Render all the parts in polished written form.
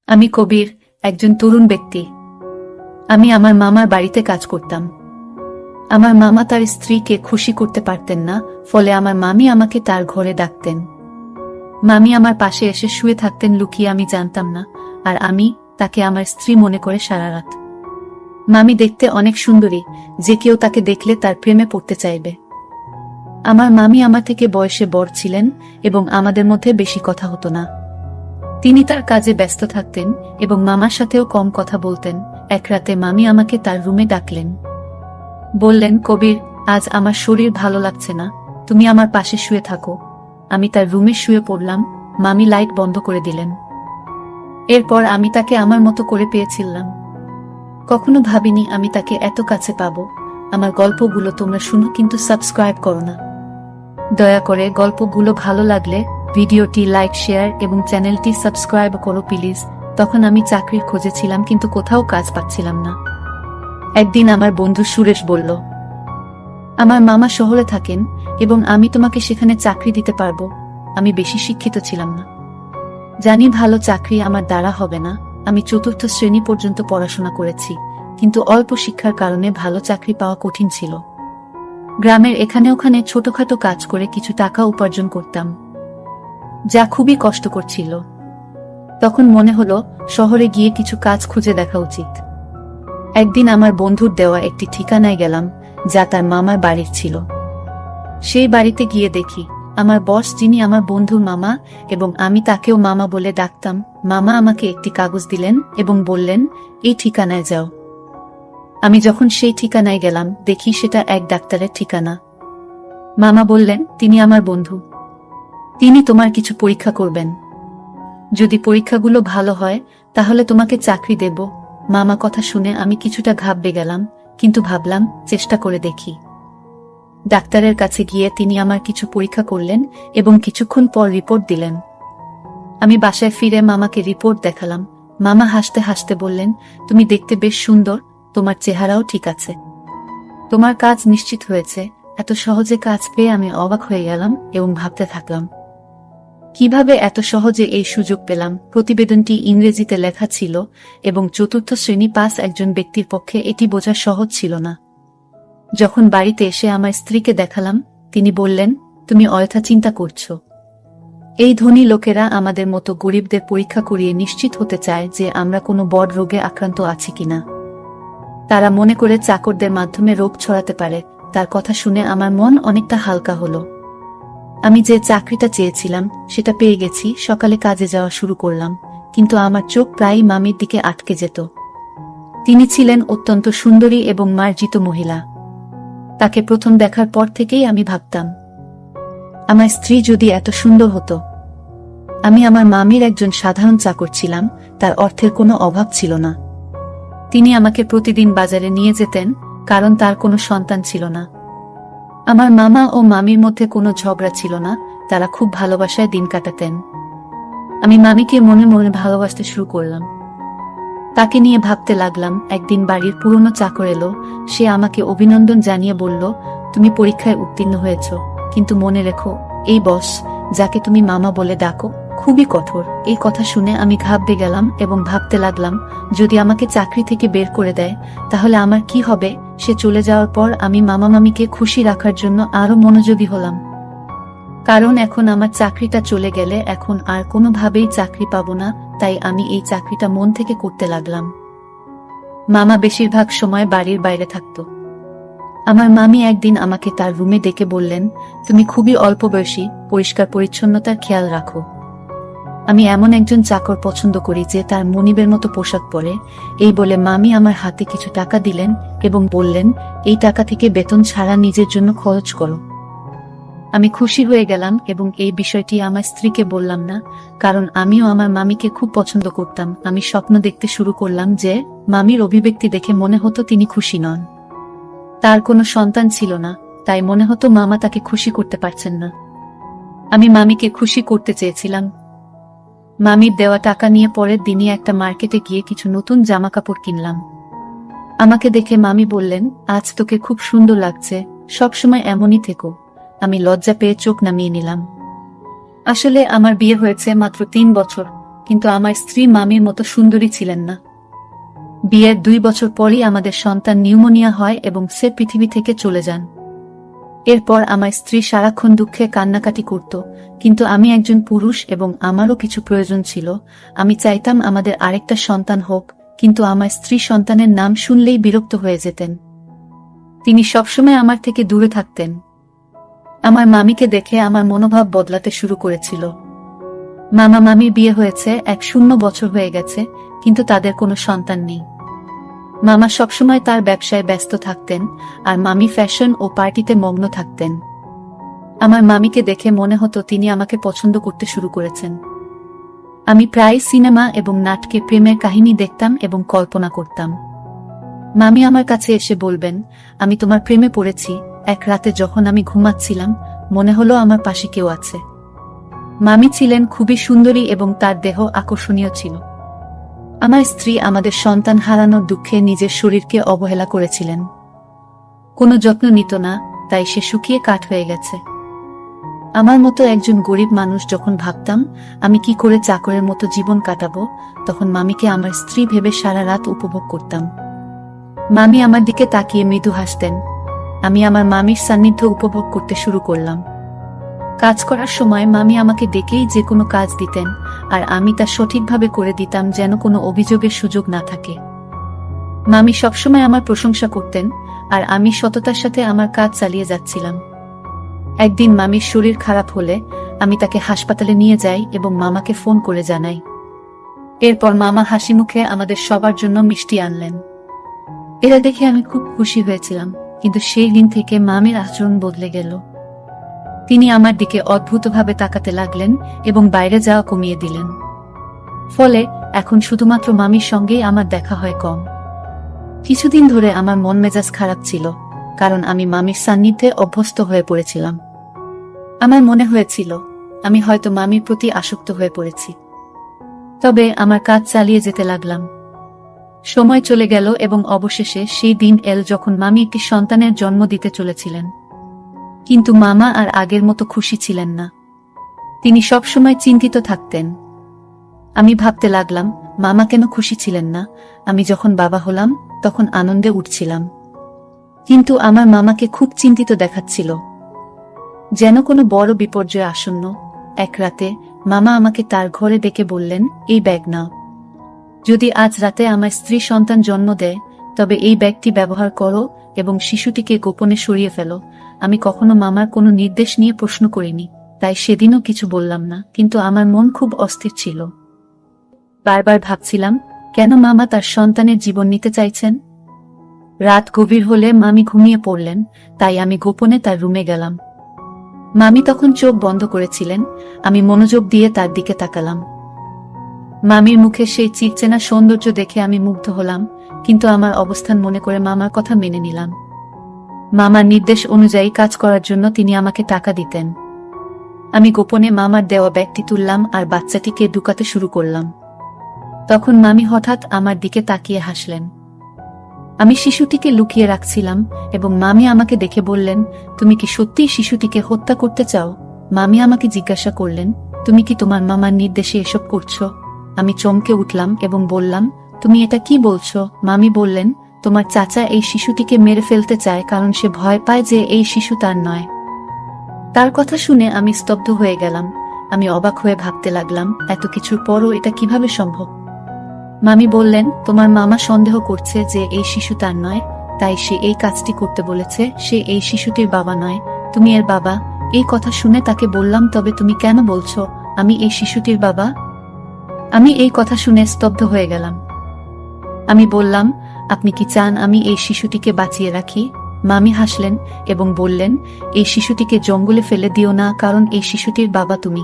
আমি কবির, একজন তরুণ ব্যক্তি। আমি আমার মামার বাড়িতে কাজ করতাম। আমার মামা তার স্ত্রীকে খুশি করতে পারতেন না, ফলে আমার মামি আমাকে তার ঘরে ডাকতেন। মামি আমার পাশে এসে শুয়ে থাকতেন লুকিয়ে, আমি জানতাম না, আর আমি তাকে আমার স্ত্রী মনে করে সারা রাত। মামি দেখতে অনেক সুন্দরী, যে কেউ তাকে দেখলে তার প্রেমে পড়তে চাইবে। আমার মামি আমার থেকে বয়সে বড় ছিলেন এবং আমাদের মধ্যে বেশি কথা হতো না। তিনি তার কাজে ব্যস্ত থাকতেন এবং মামার সাথেও কম কথা বলতেন। এক রাতে মামি আমাকে তার রুমে ডাকলেন। বললেন, কবির, আজ আমার শরীর ভালো লাগছে না, তুমি আমার পাশে শুয়ে থাকো। আমি তার রুমে শুয়ে পড়লাম। মামি লাইট বন্ধ করে দিলেন। এরপর আমি তাকে আমার মতো করে পেয়েছিলাম। কখনো ভাবিনি আমি তাকে এত কাছে পাবো। আমার গল্পগুলো তোমরা শুনো, কিন্তু সাবস্ক্রাইব করো না। দয়া করে গল্পগুলো ভালো লাগলে ভিডিওটি লাইক, শেয়ার এবং চ্যানেলটি সাবস্ক্রাইব করো প্লিজ। তখন আমি চাকরির খোঁজে ছিলাম, কিন্তু কোথাও কাজ পাচ্ছিলাম না। একদিন আমার বন্ধু সুরেশ বলল, আমার মামা শহরে থাকেন এবং আমি তোমাকে সেখানে চাকরি দিতে পারবো। আমি বেশি শিক্ষিত ছিলাম না, জানি ভালো চাকরি আমার দ্বারা হবে না। আমি 4র্থ শ্রেণী পর্যন্ত পড়াশোনা করেছি, কিন্তু অল্প শিক্ষার কারণে ভালো চাকরি পাওয়া কঠিন ছিল। গ্রামের এখানে ওখানে ছোটখাটো কাজ করে কিছু টাকা উপার্জন করতাম, যা খুবই কষ্টকর ছিল। তখন মনে হলো শহরে গিয়ে কিছু কাজ খুঁজে দেখা উচিত। একদিন আমার বন্ধুর দেওয়া একটি ঠিকানায় গেলাম, যা তার মামার বাড়ির ছিল। সেই বাড়িতে গিয়ে দেখি আমার বস, যিনি আমার বন্ধুর মামা এবং আমি তাকেও মামা বলে ডাকতাম। মামা আমাকে একটি কাগজ দিলেন এবং বললেন, এই ঠিকানায় যাও। আমি যখন সেই ঠিকানায় গেলাম, দেখি সেটা এক ডাক্তারের ঠিকানা। মামা বললেন, তিনি আমার বন্ধু, তিনি তোমার কিছু পরীক্ষা করবেন। যদি পরীক্ষাগুলো ভালো হয় তাহলে তোমাকে চাকরি দেব। মামা কথা শুনে আমি কিছুটা ঘাবড়ে গেলাম, কিন্তু ভাবলাম চেষ্টা করে দেখি। ডাক্তারের কাছে গিয়ে তিনি আমার কিছু পরীক্ষা করলেন এবং কিছুক্ষণ পর রিপোর্ট দিলেন। আমি বাসায় ফিরে মামাকে রিপোর্ট দেখালাম। মামা হাসতে হাসতে বললেন, তুমি দেখতে বেশ সুন্দর, তোমার চেহারাও ঠিক আছে, তোমার কাজ নিশ্চিত হয়েছে। এত সহজে কাজ পেয়ে আমি অবাক হয়ে গেলাম এবং ভাবতে থাকলাম, কিভাবে এত সহজে এই সুযোগ পেলাম। প্রতিবেদনটি ইংরেজিতে লেখা ছিল এবং 4র্থ শ্রেণী পাস একজন ব্যক্তির পক্ষে এটি বোঝা সহজ ছিল না। যখন বাড়িতে এসে আমার স্ত্রীকে দেখালাম, তিনি বললেন, তুমি অযথা চিন্তা করছো। এই ধনী লোকেরা আমাদের মতো গরিবদের পরীক্ষা করিয়ে নিশ্চিত হতে চায় যে আমরা কোনো বড় রোগে আক্রান্ত আছি কিনা। তারা মনে করে চাকরদের মাধ্যমে রোগ ছড়াতে পারে। তার কথা শুনে আমার মন অনেকটা হালকা হলো। আমি যে চাকরিটা চেয়েছিলাম সেটা পেয়ে গেছি। সকালে কাজে যাওয়া শুরু করলাম, কিন্তু আমার চোখ প্রায়ই মামির দিকে আটকে যেত। তিনি ছিলেন অত্যন্ত সুন্দরী এবং মার্জিত মহিলা। তাকে প্রথম দেখার পর থেকেই আমি ভাবতাম, আমার স্ত্রী যদি এত সুন্দর হতো। আমি আমার মামির একজন সাধারণ চাকর ছিলাম, তার অর্থের কোনো অভাব ছিল না। তিনি আমাকে প্রতিদিন বাজারে নিয়ে যেতেন, কারণ তার কোনো সন্তান ছিল না। আমার মামা ও মামির মধ্যে কোনো ঝগড়া ছিল না, তারা খুব ভালোবাসায় দিন কাটাতেন। আমি মামিকে মনে মনে ভালোবাসতে শুরু করলাম। তাকে নিয়ে ভাবতে লাগলাম। একদিন বাড়ির পুরনো চাকর এলো। সে আমাকে অভিনন্দন জানিয়ে বলল, তুমি পরীক্ষায় উত্তীর্ণ হয়েছ, কিন্তু মনে রেখো, এই বস, যাকে তুমি মামা বলে ডাকো, খুবই কঠোর। এই কথা শুনে আমি ঘাবড়ে গেলাম এবং ভাবতে লাগলাম, যদি আমাকে চাকরি থেকে বের করে দেয় তাহলে আমার কি হবে। সে চলে যাওয়ার পর আমি মামা মামিকে খুশি রাখার জন্য আরো মনোযোগী হলাম, কারণ এখন আমার চাকরিটা চলে গেলে এখন আর কোনোভাবেই চাকরি পাবো না। তাই আমি এই চাকরিটা মন থেকে করতে লাগলাম। মামা বেশিরভাগ সময় বাড়ির বাইরে থাকতো। আমার মামি একদিন আমাকে তার রুমে ডেকে বললেন, তুমি খুবই অল্প বয়সী, পরিষ্কার পরিচ্ছন্নতার খেয়াল রাখো। আমি এমন একজন চাকর পছন্দ করি যে তার মনিবের মতো পোশাক পরে। এই বলে মামি আমার হাতে কিছু টাকা দিলেন এবং বললেন, এই টাকা থেকে বেতন ছাড়া নিজের জন্য খরচ করো। আমি খুশি হয়ে গেলাম এবং এই বিষয়টি আমার স্ত্রীকে বললাম না, কারণ আমিও আমার মামিকে খুব পছন্দ করতাম। আমি স্বপ্ন দেখতে শুরু করলাম যে মামির অভিব্যক্তি দেখে মনে হতো তিনি খুশি নন। তার কোনো সন্তান ছিল না, তাই মনে হতো মামা তাকে খুশি করতে পারছেন না। আমি মামিকে খুশি করতে চেয়েছিলাম। মামির দেওয়া টাকা নিয়ে পরের দিনই একটা মার্কেটে গিয়ে কিছু নতুন জামা কাপড় কিনলাম। আমাকে দেখে মামি বললেন, আজ তোকে খুব সুন্দর লাগছে, সবসময় এমনই থেকো। আমি লজ্জা পেয়ে চোখ নামিয়ে নিলাম। আসলে আমার বিয়ে হয়েছে মাত্র 3 বছর, কিন্তু আমার স্ত্রী মামির মতো সুন্দরী ছিলেন না। বিয়ের 2 বছর পরই আমাদের সন্তান নিউমোনিয়া হয় এবং সে পৃথিবী থেকে চলে যান। এরপর আমার স্ত্রী সারাক্ষণ দুঃখে কান্নাকাটি করত, কিন্তু আমি একজন পুরুষ এবং আমারও কিছু প্রয়োজন ছিল। আমি চাইতাম আমাদের আরেকটা সন্তান হোক, কিন্তু আমার স্ত্রী সন্তানের নাম শুনলেই বিরক্ত হয়ে যেতেন। তিনি সবসময় আমার থেকে দূরে থাকতেন। আমার মামিকে দেখে আমার মনোভাব বদলাতে শুরু করেছিল। মামা মামির বিয়ে হয়েছে 1 বছর হয়ে গেছে, কিন্তু তাদের কোনো সন্তান নেই। মামা সবসময় তার ব্যবসায় ব্যস্ত থাকতেন, আর মামি ফ্যাশন ও পার্টিতে মগ্ন থাকতেন। আমার মামিকে দেখে মনে হতো তিনি আমাকে পছন্দ করতে শুরু করেছেন। আমি প্রায় সিনেমা এবং নাটকে প্রেমের কাহিনী দেখতাম এবং কল্পনা করতাম। মামি আমার কাছে এসে বলবেন, আমি তোমার প্রেমে পড়েছি। এক রাতে যখন আমি ঘুমাচ্ছিলাম, মনে হলো আমার পাশে কেউ আছে। মামি ছিলেন খুবই সুন্দরী এবং তার দেহ আকর্ষণীয় ছিল। আমার স্ত্রী আমাদের সন্তান হারানোর দুঃখে নিজের শরীরকে অবহেলা করেছিলেন। কোনো যত্ন নিত না, তাই সে শুকিয়ে কাঠ হয়ে গেছে। আমার মতো একজন গরিব মানুষ যখন ভাবতাম আমি কি করে চাকরের মতো জীবন কাটাবো, তখন মামিকে আমার স্ত্রী ভেবে সারা রাত উপভোগ করতাম। মামি আমার দিকে তাকিয়ে মৃদু হাসতেন। আমি আমার মামির সান্নিধ্য উপভোগ করতে শুরু করলাম। কাজ করার সময় মামি আমাকে ডেকেই যে কোনো কাজ দিতেন, আর আমি তা সঠিকভাবে করে দিতাম যেন কোনো অভিযোগের সুযোগ না থাকে। মামি সবসময় আমার প্রশংসা করতেন, আর আমি সততার সাথে আমার কাজ চালিয়ে যাচ্ছিলাম। একদিন মামির শরীর খারাপ হলে আমি তাকে হাসপাতালে নিয়ে যাই এবং মামাকে ফোন করে জানাই। এরপর মামা হাসিমুখে আমাদের সবার জন্য মিষ্টি আনলেন। এরা দেখে আমি খুব খুশি হয়েছিলাম, কিন্তু সেই দিন থেকে মামির আচরণ বদলে গেল। তিনি আমার দিকে অদ্ভুতভাবে তাকাতে লাগলেন এবং বাইরে যাওয়া কমিয়ে দিলেন। ফলে এখন শুধুমাত্র মামির সঙ্গেই আমার দেখা হয় কম। কিছুদিন ধরে আমার মন মেজাজ খারাপ ছিল, কারণ আমি মামির সান্নিধ্যে অভ্যস্ত হয়ে পড়েছিলাম। আমার মনে হয়েছিল আমি হয়তো মামির প্রতি আসক্ত হয়ে পড়েছি। তবে আমার কাজ চালিয়ে যেতে লাগলাম। সময় চলে গেল এবং অবশেষে সেই দিন এল যখন মামি একটি সন্তানের জন্ম দিতে চলেছিলেন। কিন্তু মামা আর আগের মতো খুশি ছিলেন না। তিনি সবসময় চিন্তিত থাকতেন। আমি ভাবতে লাগলাম, মামা কেন খুশি ছিলেন না? আমি যখন বাবা হলাম তখন আনন্দে উঠছিলাম, কিন্তু আমার মামাকে খুব চিন্তিত দেখাচ্ছিল, যেন কোনো বড় বিপর্যয় আসন্ন। এক রাতে মামা আমাকে তার ঘরে ডেকে বললেন, এই ব্যাগ নাও। যদি আজ রাতে আমার স্ত্রী সন্তান জন্ম দেয়, তবে এই ব্যাগটি ব্যবহার করো এবং শিশুটিকে গোপনে সরিয়ে ফেলো। আমি কখনো মামার কোনো নির্দেশ নিয়ে প্রশ্ন করিনি, তাই সেদিনও কিছু বললাম না, কিন্তু আমার মন খুব অস্থির ছিল। বারবার ভাবছিলাম, কেন মামা তার সন্তানের জীবন নিতে চাইছেন? রাত গভীর হলে মামি ঘুমিয়ে পড়লেন, তাই আমি গোপনে তার রুমে গেলাম। মামি তখন চোখ বন্ধ করেছিলেন। আমি মনোযোগ দিয়ে তার দিকে তাকালাম। মামির মুখে সেই চিরচেনা সৌন্দর্য দেখে আমি মুগ্ধ হলাম, কিন্তু আমার অবস্থান মনে করে মামার কথা মেনে নিলাম। মামার নির্দেশ অনুযায়ী কাজ করার জন্য তিনি আমাকে টাকা দিতেন। আমি গোপনে মামার দেওয়া ব্যাগটি তুললাম আর বাচ্চাটিকে ঢুকাতে শুরু করলাম। তখন মামি হঠাৎ আমার দিকে তাকিয়ে হাসলেন। আমি শিশুটিকে লুকিয়ে রাখছিলাম এবং মামি আমাকে দেখে বললেন, তুমি কি সত্যিই শিশুটিকে হত্যা করতে চাও? মামি আমাকে জিজ্ঞাসা করলেন, তুমি কি তোমার মামার নির্দেশে এসব করছো? আমি চমকে উঠলাম এবং বললাম, তুমি এটা কি বলছো? মামি বললেন, তোমার চাচা এই শিশুটিকে মেরে ফেলতে চায়, কারণ সে ভয় পায় যে এই শিশু তার নয়। তার কথা শুনে আমি স্তব্ধ হয়ে গেলাম। আমি অবাক হয়ে ভাবতে লাগলাম, এত কিছুর পরও এটা কিভাবে সম্ভব? মামি বললেন, তোমার মামা সন্দেহ করছে যে এই শিশু তার নয়, তাই সে এই কাজটি করতে বলেছে। সে এই শিশুটির বাবা নয়, তুমি এর বাবা। এই কথা শুনে তাকে বললাম, তবে তুমি কেন বলছো আমি এই শিশুটির বাবা? আমি এই কথা শুনে স্তব্ধ হয়ে গেলাম। আমি বললাম, আপনি কি চান আমি এই শিশুটিকে বাঁচিয়ে রাখি? মামি হাসলেন এবং বললেন, এই শিশুটিকে জঙ্গলে ফেলে দিও না, কারণ এই শিশুটির বাবা তুমি।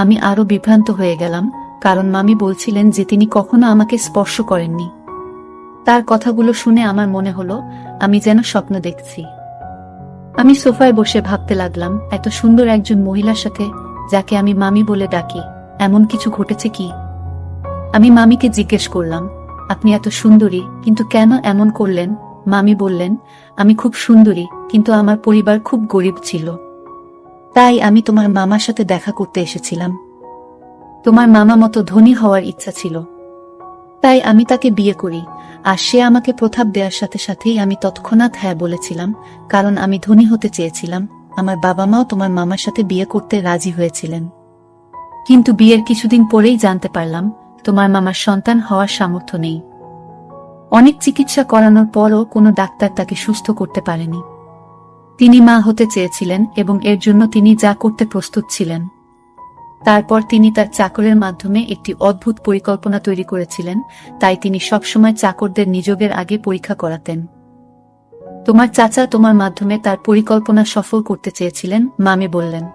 আমি আরো বিভ্রান্ত হয়ে গেলাম, কারণ মামি বলছিলেন যে তিনি কখনো আমাকে স্পর্শ করেননি। তার কথাগুলো শুনে আমার মনে হলো আমি যেন স্বপ্ন দেখছি। আমি সোফায় বসে ভাবতে লাগলাম, এত সুন্দর একজন মহিলার সাথে, যাকে আমি মামি বলে ডাকি, এমন কিছু ঘটেছে কি? আমি মামিকে জিজ্ঞেস করলাম, আপনি এত সুন্দরী, কিন্তু কেন এমন করলেন? মামি বললেন, আমি খুব সুন্দরী, কিন্তু আমার পরিবার খুব গরিব ছিল, তাই আমি তোমার মামার সাথে দেখা করতে এসেছিলাম। তোমার মামা মতো ধনী হওয়ার ইচ্ছা ছিল, তাই আমি তাকে বিয়ে করি। আর সে আমাকে প্রস্তাব দেওয়ার সাথে সাথেই আমি তৎক্ষণাৎ হ্যাঁ বলেছিলাম, কারণ আমি ধনী হতে চেয়েছিলাম। আমার বাবা মাও তোমার মামার সাথে বিয়ে করতে রাজি হয়েছিলেন। কিন্তু বিয়ের কিছুদিন পরেই জানতে পারলাম তোমার মামার সন্তান হওয়ার সামর্থ্য নেই। অনেক চিকিৎসা করানোর পরও কোনো ডাক্তার তাকে সুস্থ করতে পারেনি। তিনি মা হতে চেয়েছিলেন এবং এর জন্য তিনি যা করতে প্রস্তুত ছিলেন। তারপর তিনি তার চাকরের মাধ্যমে একটি অদ্ভুত পরিকল্পনা তৈরি করেছিলেন, তাই তিনি সবসময় চাকরদের নিযোগের আগে পরীক্ষা করাতেন। তোমার চাচা তোমার মাধ্যমে তার পরিকল্পনা সফল করতে চেয়েছিলেন, মামি বললেন।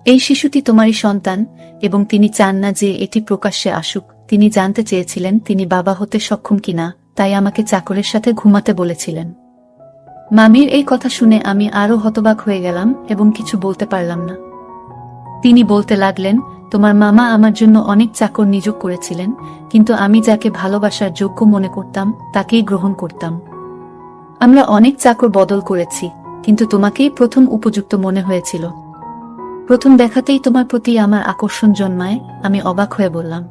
এই শিশুটি তোমারই সন্তান এবং তিনি চান না যে এটি প্রকাশ্যে আসুক। তিনি জানতে চেয়েছিলেন তিনি বাবা হতে সক্ষম কিনা, তাই আমাকে চাকরের সাথে ঘুমাতে বলেছিলেন। মামির এই কথা শুনে আমি আরো হতবাক হয়ে গেলাম এবং কিছু বলতে পারলাম না। তিনি বলতে লাগলেন, তোমার মামা আমার জন্য অনেক চাকর নিয়োগ করেছিলেন, কিন্তু আমি যাকে ভালোবাসার যোগ্য মনে করতাম তাকেই গ্রহণ করতাম। আমরা অনেক চাকর বদল করেছি, কিন্তু তোমাকেই প্রথম উপযুক্ত মনে হয়েছিল। প্রথম দেখাতেই তোমার প্রতি আমার আকর্ষণ জন্মায়। আমি অবাক হয়ে বললাম,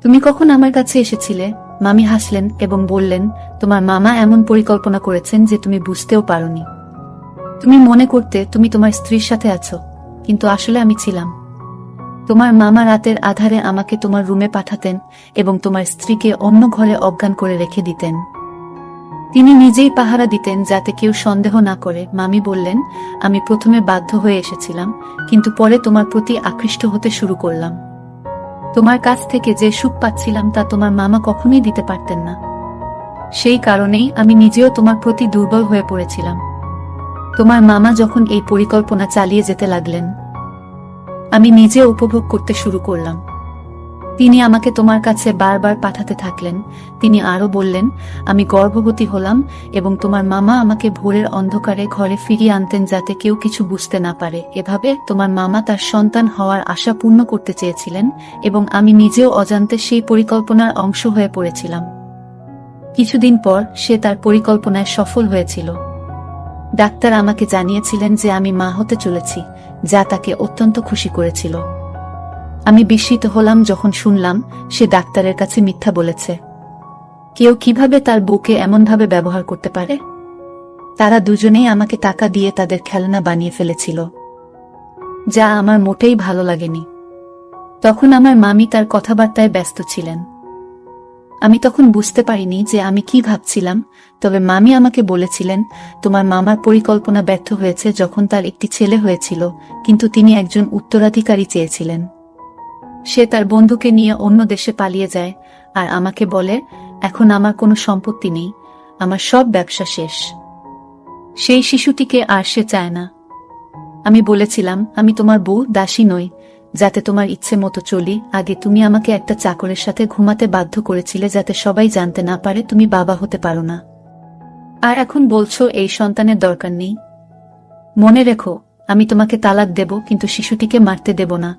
তুমি কখন আমার কাছে এসেছিলে? মামি হাসলেন এবং বললেন, তোমার মামা এমন পরিকল্পনা করেছেন যে তুমি বুঝতেও পারোনি। তুমি মনে করতে তুমি তোমার স্ত্রীর সাথে আছো, কিন্তু আসলে আমি ছিলাম। তোমার মামা রাতের আধারে আমাকে তোমার রুমে পাঠাতেন এবং তোমার স্ত্রীকে অন্য ঘরে অজ্ঞান করে রেখে দিতেন। তিনি নিজেই পাহারা দিতেন যাতে কেউ সন্দেহ না করে। মামি বললেন, আমি প্রথমে বাধ্য হয়ে এসেছিলাম, কিন্তু পরে তোমার প্রতি আকৃষ্ট হতে শুরু করলাম। তোমার কাছ থেকে যে সুখ পাচ্ছিলাম তা তোমার মামা কখনোই দিতে পারতেন না। সেই কারণেই আমি নিজেও তোমার প্রতি দুর্বল হয়ে পড়েছিলাম। তোমার মামা যখন এই পরিকল্পনা চালিয়ে যেতে লাগলেন, আমি নিজে উপভোগ করতে শুরু করলাম। তিনি আমাকে তোমার কাছে বারবার পাঠাতে থাকলেন। তিনি আরো বললেন, আমি গর্ভবতী হলাম এবং তোমার মামা আমাকে ভোরের অন্ধকারে ঘরে ফিরিয়ে আনতেন যাতে কেউ কিছু বুঝতে না পারে। এভাবে তোমার মামা তার সন্তান হওয়ার আশা পূর্ণ করতে চেয়েছিলেন এবং আমি নিজেও অজান্তে সেই পরিকল্পনার অংশ হয়ে পড়েছিলাম। কিছুদিন পর সে তার পরিকল্পনায় সফল হয়েছিল। ডাক্তার আমাকে জানিয়েছিলেন যে আমি মা হতে চলেছি, যা তাকে অত্যন্ত খুশি করেছিল। আমি বিস্মিত হলাম যখন শুনলাম সে ডাক্তারের কাছে মিথ্যা বলেছে। কেউ কিভাবে তার বউকে এমনভাবে ব্যবহার করতে পারে? তারা দুজনেই আমাকে টাকা দিয়ে তাদের খেলনা বানিয়ে ফেলেছিল, যা আমার মোটেই ভালো লাগেনি। তখন আমার মামি তার কথাবার্তায় ব্যস্ত ছিলেন। আমি তখন বুঝতে পারিনি যে আমি কি ভাবছিলাম, তবে মামি আমাকে বলেছিলেন, তোমার মামার পরিকল্পনা ব্যর্থ হয়েছে যখন তার একটি ছেলে হয়েছিল, কিন্তু তিনি একজন উত্তরাধিকারী চেয়েছিলেন। সে তার বন্ধুকে নিয়ে অন্য দেশে পালিয়ে যায় আর আমাকে বলে, এখন আমার কোনো সম্পত্তি নেই, আমার সব ব্যবসা শেষ। সেই শিশুটিকে আর সে চায় না। আমি বলেছিলাম, আমি তোমার বউ দাসী নই, যাতে তোমার ইচ্ছে মতো চলি। আগে তুমি আমাকে একটা চাকরের সাথে ঘুমাতে বাধ্য করেছিলে যাতে সবাই জানতে না পারে তুমি বাবা হতে পারো না। আর এখন বলছো এই সন্তানের দরকার নেই। মনে রেখো, আমি তোমাকে তালাক দেব, কিন্তু শিশুটিকে মারতে দেব না।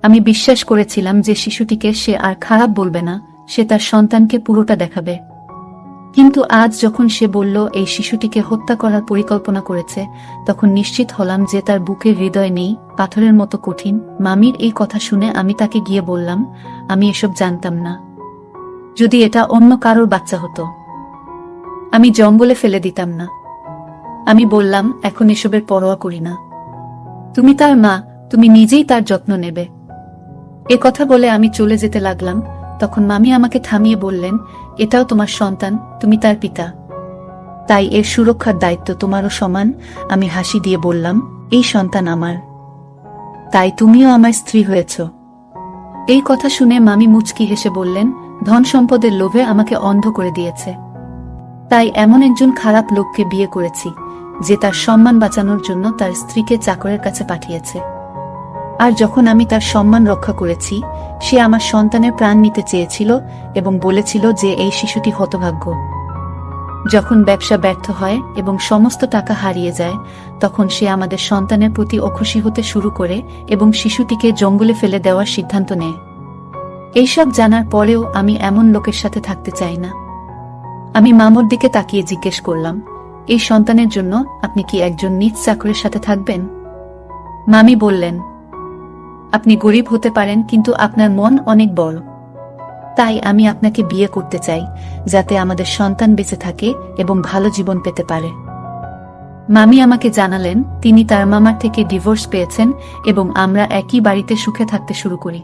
আমি বিশ্বাস করেছিলাম যে শিশুটিকে সে আর খারাপ বলবে না, সে তার সন্তানকে পুরোটা দেখাবে। কিন্তু আজ যখন সে বলল এই শিশুটিকে হত্যা করার পরিকল্পনা করেছে, তখন নিশ্চিত হলাম যে তার বুকের হৃদয় নেই, পাথরের মতো কঠিন। মামির এই কথা শুনে আমি তাকে গিয়ে বললাম, আমি এসব জানতাম না। যদি এটা অন্য কারোর বাচ্চা হতো, আমি জঙ্গলে ফেলে দিতাম না। আমি বললাম, এখন এসবের পরোয়া করি না। তুমি তার মা, তুমি নিজেই তার যত্ন নেবে। এ কথা বলে আমি চলে যেতে লাগলাম। তখন মামি আমাকে থামিয়ে বললেন, এটাও তোমার সন্তান, তুমি তার পিতা, তাই এর সুরক্ষার দায়িত্ব তোমারও সমান। আমি হাসি দিয়ে বললাম, এই সন্তান আমার, তাই তুমিও আমার স্ত্রী হয়েছ। এই কথা শুনে মামি মুচকি হেসে বললেন, ধন সম্পদের লোভে আমাকে অন্ধ করে দিয়েছে, তাই এমন একজন খারাপ লোককে বিয়ে করেছি যে তার সম্মান বাঁচানোর জন্য তার স্ত্রীকে চাকরের কাছে পাঠিয়েছে। আর যখন আমি তার সম্মান রক্ষা করেছি, সে আমার সন্তানের প্রাণ নিতে চেয়েছিল এবং বলেছিল যে এই শিশুটি হতভাগ্য। যখন ব্যবসা ব্যর্থ হয় এবং সমস্ত টাকা হারিয়ে যায়, তখন সে আমাদের সন্তানের প্রতি অখুশি হতে শুরু করে এবং শিশুটিকে জঙ্গলে ফেলে দেওয়ার সিদ্ধান্ত নেয়। এইসব জানার পরেও আমি এমন লোকের সাথে থাকতে চাই না। আমি মামুর দিকে তাকিয়ে জিজ্ঞেস করলাম, এই সন্তানের জন্য আপনি কি একজন নিজ চাকরের সাথে থাকবেন? মামি বললেন, আপনি গরিব হতে পারেন কিন্তু আপনার মন অনেক বড়। তাই আমি আপনাকে বিয়ে করতে চাই, যাতে আমাদের সন্তান বেঁচে থাকে এবং ভালো জীবন পেতে পারে। মামি আমাকে জানালেন তিনি তার মামার থেকে ডিভোর্স পেয়েছেন এবং আমরা একই বাড়িতে সুখে থাকতে শুরু করি।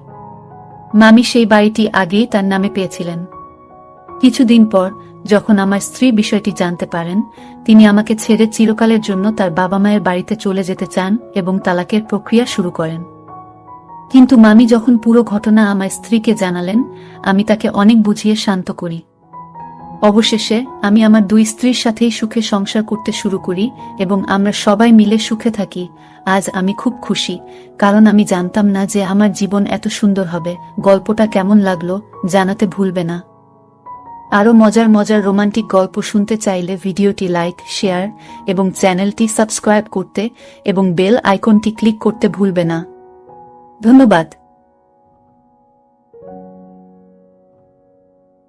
মামি সেই বাড়িটি আগেই তার নামে পেয়েছিলেন। কিছুদিন পর যখন আমার স্ত্রী বিষয়টি জানতে পারেন, তিনি আমাকে ছেড়ে চিরকালের জন্য তার বাবা মায়ের বাড়িতে চলে যেতে চান এবং তালাকের প্রক্রিয়া শুরু করেন। কিন্তু মামি যখন পুরো ঘটনা আমার স্ত্রীকে জানালেন, আমি তাকে অনেক বুঝিয়ে শান্ত করি। অবশেষে আমি আমার দুই স্ত্রীর সাথেই সুখে সংসার করতে শুরু করি এবং আমরা সবাই মিলে সুখে থাকি। আজ আমি খুব খুশি, কারণ আমি জানতাম না যে আমার জীবন এত সুন্দর হবে। গল্পটা কেমন লাগলো জানাতে ভুলবে না। আরও মজার মজার রোমান্টিক গল্প শুনতে চাইলে ভিডিওটি লাইক, শেয়ার এবং চ্যানেলটি সাবস্ক্রাইব করতে এবং বেল আইকনটি ক্লিক করতে ভুলবে না। ধন্যবাদ।